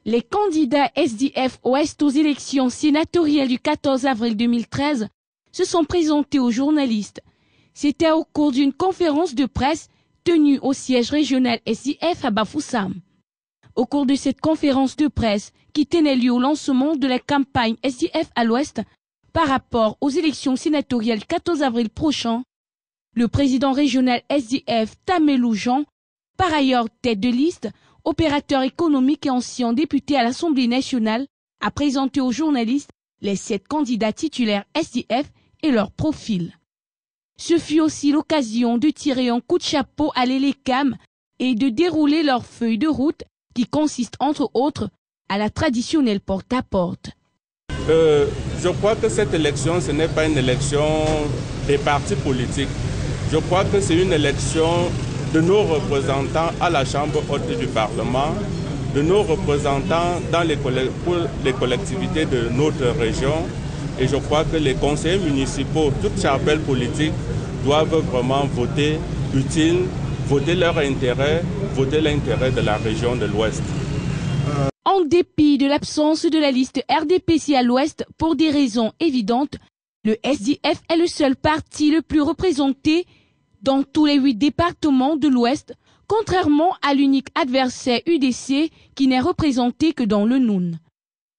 Les candidats SDF Ouest aux élections sénatoriales du 14 avril 2013 se sont présentés aux journalistes. C'était au cours d'une conférence de presse tenue au siège régional SDF à Bafoussam. Au cours de cette conférence de presse qui tenait lieu au lancement de la campagne SDF à l'Ouest par rapport aux élections sénatoriales 14 avril prochain, le président régional SDF Tamelou Jean, par ailleurs tête de liste, opérateur économique et ancien député à l'Assemblée nationale, a présenté aux journalistes les 7 candidats titulaires SDF et leur profil. Ce fut aussi l'occasion de tirer un coup de chapeau à l'ELECAM et de dérouler leur feuille de route qui consiste entre autres à la traditionnelle porte-à-porte. Je crois que cette élection, ce n'est pas une élection des partis politiques. Je crois que c'est une élection de nos représentants à la Chambre haute du Parlement, de nos représentants pour les collectivités de notre région. Et je crois que les conseillers municipaux, toute chapelle politique, doivent vraiment voter utile, voter leur intérêt, voter l'intérêt de la région de l'Ouest. En dépit de l'absence de la liste RDPC à l'Ouest pour des raisons évidentes, le SDF est le seul parti le plus représenté dans tous les 8 départements de l'Ouest, contrairement à l'unique adversaire UDC qui n'est représenté que dans le Noun.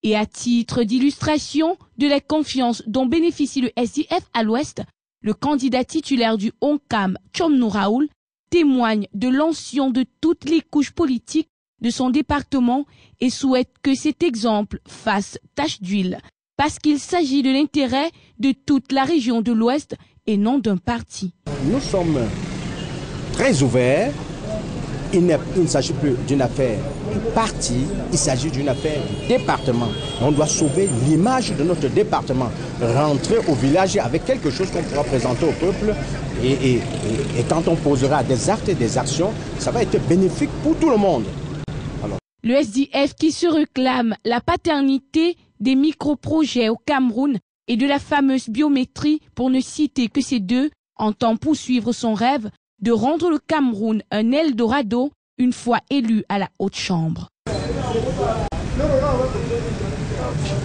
Et à titre d'illustration de la confiance dont bénéficie le SDF à l'Ouest, le candidat titulaire du ONCAM, Tchomnou Raoul, témoigne de l'ancien de toutes les couches politiques de son département et souhaite que cet exemple fasse tache d'huile, parce qu'il s'agit de l'intérêt de toute la région de l'Ouest et non d'un parti. Nous sommes très ouverts. Il ne s'agit plus d'une affaire du parti, il s'agit d'une affaire du département. On doit sauver l'image de notre département, rentrer au village avec quelque chose qu'on pourra présenter au peuple. Et quand on posera des actes et des actions, ça va être bénéfique pour tout le monde. Alors. Le SDF qui se réclame la paternité des micro-projets au Cameroun et de la fameuse biométrie, pour ne citer que ces deux, entend poursuivre son rêve de rendre le Cameroun un Eldorado une fois élu à la Haute Chambre.